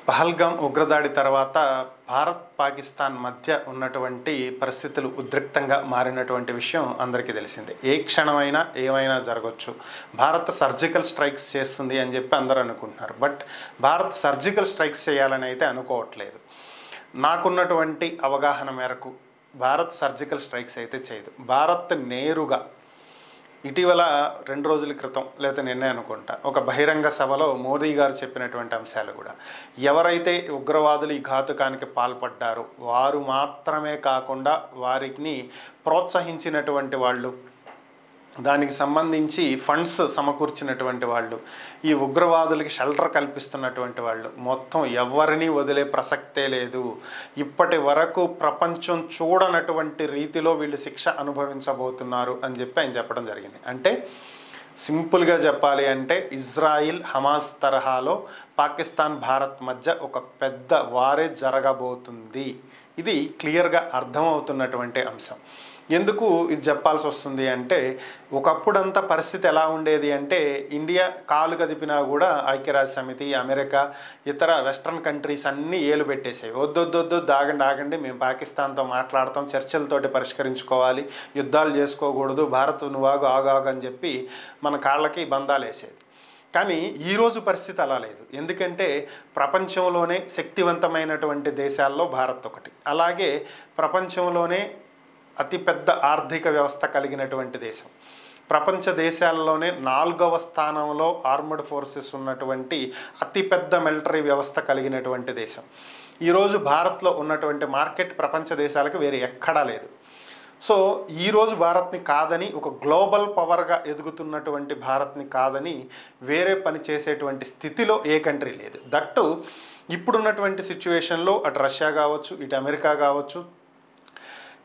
పహల్గామ్ ఉగ్రదాడి తర్వాత భారత్ పాకిస్తాన్ మధ్య ఉన్నటువంటి పరిస్థితులు ఉద్రిక్తంగా మారినటువంటి విషయం అందరికీ తెలిసిందే. ఏ క్షణమైనా ఏమైనా జరగవచ్చు. భారత్ సర్జికల్ స్ట్రైక్స్ చేస్తుంది అని చెప్పి అందరూ అనుకుంటున్నారు. బట్ భారత్ సర్జికల్ స్ట్రైక్స్ చేయాలని అయితే అనుకోవట్లేదు. నాకున్నటువంటి అవగాహన మేరకు భారత్ సర్జికల్ స్ట్రైక్స్ అయితే చేయదు. భారత్ నేరుగా ఇటీవల 2 రోజుల క్రితం లేదా నిన్నే అనుకుంటా ఒక బహిరంగ సభలో మోదీ గారు చెప్పినటువంటి అంశాలు కూడా, ఎవరైతే ఉగ్రవాదులు ఈ ఘాతుకానికి పాల్పడ్డారో వారు మాత్రమే కాకుండా వారిని ప్రోత్సహించినటువంటి వాళ్ళు, దానికి సంబంధించి ఫండ్స్ సమకూర్చినటువంటి వాళ్ళు, ఈ ఉగ్రవాదులకి షెల్టర్ కల్పిస్తున్నటువంటి వాళ్ళు మొత్తం ఎవరిని వదిలే ప్రసక్తే లేదు. ఇప్పటి వరకు ప్రపంచం చూడనటువంటి రీతిలో వీళ్ళు శిక్ష అనుభవించబోతున్నారు అని చెప్పి ఆయన చెప్పడం జరిగింది. అంటే సింపుల్గా చెప్పాలి అంటే ఇజ్రాయిల్ హమాస్ తరహాలో పాకిస్తాన్ భారత్ మధ్య ఒక పెద్ద వారే జరగబోతుంది. ఇది క్లియర్గా అర్థమవుతున్నటువంటి అంశం. ఎందుకు ఇది చెప్పాల్సి వస్తుంది అంటే, ఒకప్పుడంతా పరిస్థితి ఎలా ఉండేది అంటే, ఇండియా కాలు కదిపినా కూడా ఐక్యరాజ్య సమితి, అమెరికా, ఇతర వెస్ట్రన్ కంట్రీస్ అన్నీ ఏలు పెట్టేసేవి. వద్దొద్దొద్దు ఆగండి, మేము పాకిస్తాన్తో మాట్లాడతాం, చర్చలతోటి పరిష్కరించుకోవాలి, యుద్ధాలు చేసుకోకూడదు, భారత్ నువ్వాగు ఆగాగు అని చెప్పి మన కాళ్ళకి బంధాలు వేసేది. కానీ ఈరోజు పరిస్థితి అలా లేదు. ఎందుకంటే ప్రపంచంలోనే శక్తివంతమైనటువంటి దేశాల్లో భారత్ ఒకటి. అలాగే ప్రపంచంలోనే అతిపెద్ద ఆర్థిక వ్యవస్థ కలిగినటువంటి దేశం. ప్రపంచ దేశాల్లోనే 4వ స్థానంలో ఆర్మడ్ ఫోర్సెస్ ఉన్నటువంటి అతిపెద్ద మిలిటరీ వ్యవస్థ కలిగినటువంటి దేశం. ఈరోజు భారత్లో ఉన్నటువంటి మార్కెట్ ప్రపంచ దేశాలకు వేరే ఎక్కడా లేదు. సో ఈరోజు భారత్ని కాదని, ఒక గ్లోబల్ పవర్గా ఎదుగుతున్నటువంటి భారత్ని కాదని వేరే పని చేసేటువంటి స్థితిలో ఏ కంట్రీ లేదు. దట్టు ఇప్పుడున్నటువంటి సిచ్యువేషన్లో అటు రష్యా కావచ్చు, ఇటు అమెరికా కావచ్చు,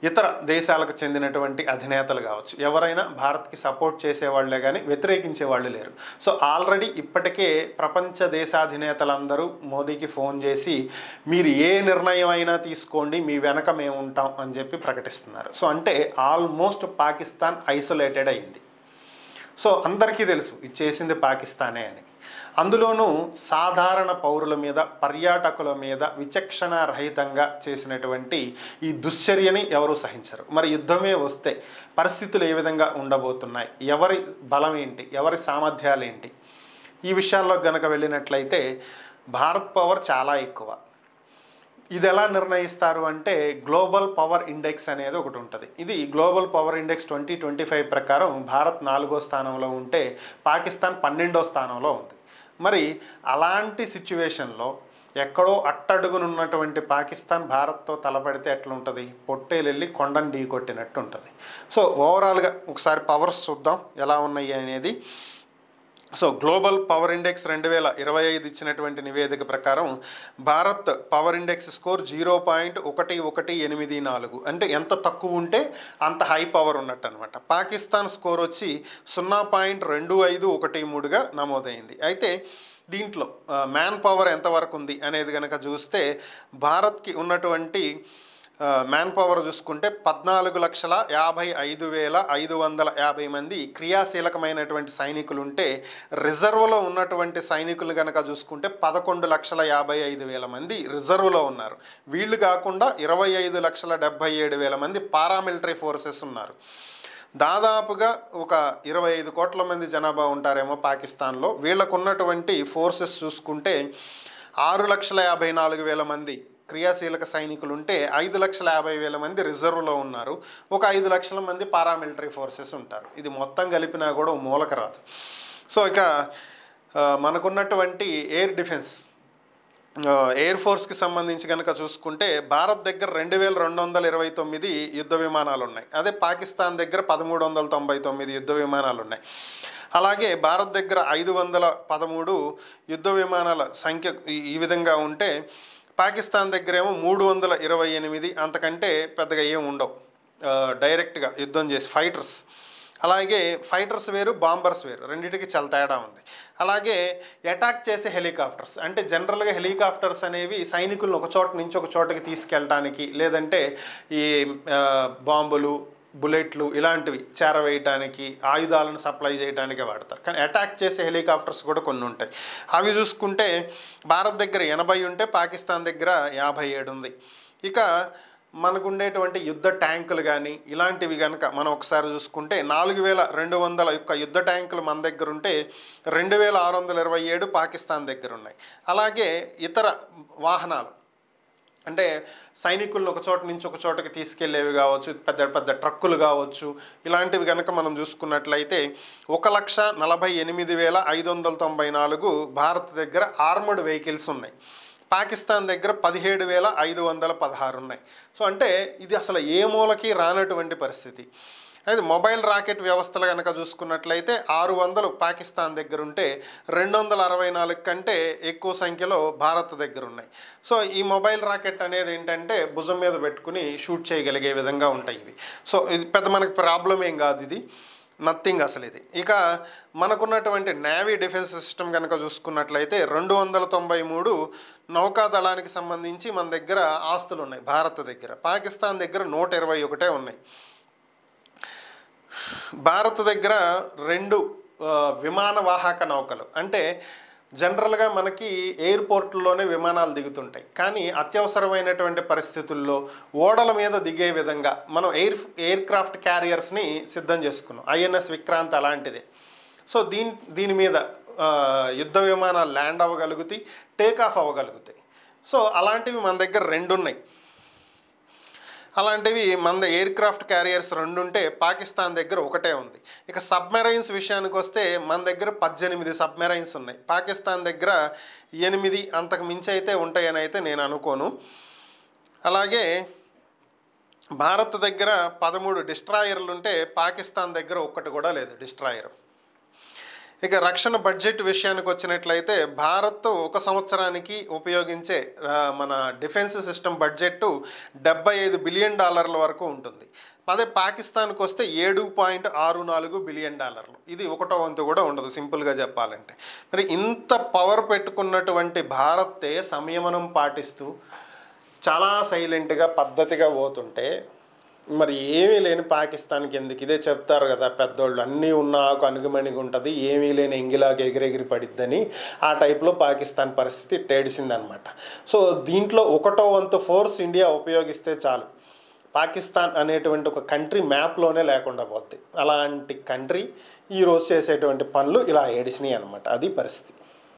ఇతర దేశాలకు చెందినటువంటి అధినేతలు కావచ్చు, ఎవరైనా భారత్కి సపోర్ట్ చేసేవాళ్లే కానీ వ్యతిరేకించే వాళ్ళు లేరు. సో ఆల్రెడీ ఇప్పటికే ప్రపంచ దేశాధినేతలందరూ మోదీకి ఫోన్ చేసి మీరు ఏ నిర్ణయం అయినా తీసుకోండి, మీ వెనక మేము ఉంటాం అని చెప్పి ప్రకటిస్తున్నారు. సో అంటే ఆల్మోస్ట్ పాకిస్తాన్ ఐసోలేటెడ్ అయింది. సో అందరికీ తెలుసు ఇది చేసింది పాకిస్తానే అని. అందులోనూ సాధారణ పౌరుల మీద, పర్యాటకుల మీద విచక్షణారహితంగా చేసినటువంటి ఈ దుశ్చర్యని ఎవరూ సహించరు. మరి యుద్ధమే వస్తే పరిస్థితులు ఏ విధంగా ఉండబోతున్నాయి, ఎవరి బలం ఏంటి, ఎవరి సామర్థ్యాలు ఏంటి, ఈ విషయాల్లో గనక వెళ్ళినట్లయితే భారత్ పవర్ చాలా ఎక్కువ. ఇది ఎలా నిర్ణయిస్తారు అంటే గ్లోబల్ పవర్ ఇండెక్స్ అనేది ఒకటి ఉంటుంది. ఇది గ్లోబల్ పవర్ ఇండెక్స్ 2025 ప్రకారం భారత్ 4వ స్థానంలో ఉంటే పాకిస్తాన్ 12వ స్థానంలో ఉంది. మరి అలాంటి సిచ్యువేషన్లో ఎక్కడో అట్టడుగునున్నటువంటి పాకిస్తాన్ భారత్తో తలపడితే ఎట్లుంటుంది? పొట్టేలెళ్ళి కొండను ఢీ కొట్టినట్టు ఉంటుంది. సో ఓవరాల్గా ఒకసారి పవర్స్ చూద్దాం ఎలా ఉన్నాయి అనేది. సో గ్లోబల్ పవర్ ఇండెక్స్ 2025 ఇచ్చినటువంటి నివేదిక ప్రకారం భారత్ పవర్ ఇండెక్స్ స్కోర్ 0.1184, అంటే ఎంత తక్కువ ఉంటే అంత హై పవర్ ఉన్నట్టు అనమాట. పాకిస్తాన్ స్కోర్ వచ్చి 0.2513గా నమోదైంది. అయితే దీంట్లో మ్యాన్ పవర్ ఎంతవరకు ఉంది అనేది కనుక చూస్తే భారత్కి ఉన్నటువంటి మ్యాన్ పవర్ చూసుకుంటే 14,55,550 మంది క్రియాశీలకమైనటువంటి సైనికులు ఉంటే, రిజర్వ్లో ఉన్నటువంటి సైనికులు కనుక చూసుకుంటే 11,55,000 మంది రిజర్వ్లో ఉన్నారు. వీళ్ళు కాకుండా 25,77,000 మంది పారామిలిటరీ ఫోర్సెస్ ఉన్నారు. దాదాపుగా ఒక 25 కోట్ల మంది జనాభా ఉంటారేమో పాకిస్తాన్లో. వీళ్ళకు ఉన్నటువంటి ఫోర్సెస్ చూసుకుంటే 6,54,000 మంది క్రియాశీలక సైనికులు ఉంటే 5,50,000 మంది రిజర్వ్లో ఉన్నారు. ఒక 5 లక్షల మంది పారామిలిటరీ ఫోర్సెస్ ఉంటారు. ఇది మొత్తం కలిపినా కూడా మూలక రాదు. సో ఇక మనకున్నటువంటి ఎయిర్ డిఫెన్స్, ఎయిర్ ఫోర్స్కి సంబంధించి కనుక చూసుకుంటే భారత్ దగ్గర 2,229 యుద్ధ విమానాలు ఉన్నాయి. అదే పాకిస్తాన్ దగ్గర 1,399 యుద్ధ విమానాలు ఉన్నాయి. అలాగే భారత్ దగ్గర 513 యుద్ధ విమానాల సంఖ్య ఈ విధంగా ఉంటే, పాకిస్తాన్ దగ్గరేమో 328, అంతకంటే పెద్దగా ఏం ఉండవు డైరెక్ట్గా యుద్ధం చేసి ఫైటర్స్. అలాగే ఫైటర్స్ వేరు, బాంబర్స్ వేరు, రెండింటికి చాలా తేడా ఉంది. అలాగే అటాక్ చేసే హెలికాప్టర్స్, అంటే జనరల్గా హెలికాప్టర్స్ అనేవి సైనికులను ఒక చోట నుంచి ఒక చోటకి తీసుకెళ్ళడానికి, లేదంటే ఈ బాంబులు బుల్లెట్లు ఇలాంటివి చేరవేయటానికి, ఆయుధాలను సప్లై చేయడానికే వాడతారు. కానీ అటాక్ చేసే హెలికాప్టర్స్ కూడా కొన్ని ఉంటాయి. అవి చూసుకుంటే భారత్ దగ్గర 80 ఉంటే పాకిస్తాన్ దగ్గర 57 ఉంది. ఇక మనకు ఉండేటువంటి యుద్ధ ట్యాంకులు కానీ ఇలాంటివి కనుక మనం ఒకసారి చూసుకుంటే 4200 యొక్క యుద్ధ ట్యాంకులు మన దగ్గర ఉంటే 2627 పాకిస్తాన్ దగ్గర ఉన్నాయి. అలాగే ఇతర వాహనాలు అంటే సైనికులను ఒక చోట నుంచి ఒక చోటకి తీసుకెళ్లేవి కావచ్చు, పెద్ద పెద్ద ట్రక్కులు కావచ్చు, ఇలాంటివి కనుక మనం చూసుకున్నట్లయితే 1,48,594 భారత్ దగ్గర ఆర్మర్డ్ వెహికల్స్ ఉన్నాయి. పాకిస్తాన్ దగ్గర 17,516 ఉన్నాయి. సో అంటే ఇది అసలు ఏ మూలకి రానటువంటి పరిస్థితి. అయితే మొబైల్ రాకెట్ వ్యవస్థలు కనుక చూసుకున్నట్లయితే 600 పాకిస్తాన్ దగ్గర ఉంటే 264 కంటే ఎక్కువ సంఖ్యలో భారత్ దగ్గర ఉన్నాయి. సో ఈ మొబైల్ రాకెట్ అనేది ఏంటంటే భుజం మీద పెట్టుకుని షూట్ చేయగలిగే విధంగా ఉంటాయి ఇవి. సో ఇది పెద్ద మనకి ప్రాబ్లం ఏం కాదు, ఇది నథింగ్ అసలు ఇది. ఇక మనకున్నటువంటి నేవీ డిఫెన్స్ సిస్టమ్ కనుక చూసుకున్నట్లయితే 293 నౌకాదళానికి సంబంధించి మన దగ్గర ఆస్తులు ఉన్నాయి భారత్ దగ్గర. పాకిస్తాన్ దగ్గర 121 ఉన్నాయి. భారత్ దగ్గర 2 విమాన వాహక నౌకలు, అంటే జనరల్గా మనకి ఎయిర్పోర్ట్లోనే విమానాలు దిగుతుంటాయి. కానీ అత్యవసరమైనటువంటి పరిస్థితుల్లో ఓడల మీద దిగే విధంగా మనం ఎయిర్ క్రాఫ్ట్ క్యారియర్స్ని సిద్ధం చేసుకున్నాం. ఐఎన్ఎస్ విక్రాంత్ అలాంటిదే. సో దీని మీద యుద్ధ విమానాలు ల్యాండ్ అవ్వగలుగుతాయి, టేక్ ఆఫ్ అవ్వగలుగుతాయి. సో అలాంటివి మన దగ్గర 2 ఉన్నాయి. అలాంటివి మన ఎయిర్ క్రాఫ్ట్ క్యారియర్స్ 2 ఉంటే పాకిస్తాన్ దగ్గర 1 ఉంది. ఇక సబ్మెరైన్స్ విషయానికి వస్తే మన దగ్గర 18 సబ్మెరైన్స్ ఉన్నాయి. పాకిస్తాన్ దగ్గర 8, అంతకు మించి అయితే ఉంటాయని అయితే నేను అనుకోను. అలాగే భారత్ దగ్గర 13 డిస్ట్రాయర్లు ఉంటే పాకిస్తాన్ దగ్గర 1 కూడా లేదు డిస్ట్రాయర్. ఇక రక్షణ బడ్జెట్ విషయానికి వచ్చినట్లయితే భారత్ ఒక సంవత్సరానికి ఉపయోగించే మన డిఫెన్స్ సిస్టమ్ బడ్జెట్ $75 బిలియన్ వరకు ఉంటుంది. అదే పాకిస్తాన్కి వస్తే $7.64 బిలియన్. ఇది 1వ వంతు కూడా ఉండదు సింపుల్గా చెప్పాలంటే. మరి ఇంత పవర్ పెట్టుకున్నటువంటి భారతే సంయమనం పాటిస్తూ చాలా సైలెంట్గా పద్ధతిగా పోతుంటే మరి ఏమీ లేని పాకిస్తాన్కి ఎందుకు? ఇదే చెప్తారు కదా పెద్దోళ్ళు, అన్నీ ఉన్న ఆకు అనుగుమణిగా ఉంటుంది, ఏమీ లేని ఎంగిలాగా ఎగిరెగిరి పడిద్దని. ఆ టైప్లో పాకిస్తాన్ పరిస్థితి టేడిసిందనమాట. సో దీంట్లో 1వ వంతు ఫోర్స్ ఇండియా ఉపయోగిస్తే చాలు, పాకిస్తాన్ అనేటువంటి ఒక కంట్రీ మ్యాప్లోనే లేకుండా పోద్ది. అలాంటి కంట్రీ ఈరోజు చేసేటువంటి పనులు ఇలా ఏడిసినాయి అనమాట. అది పరిస్థితి.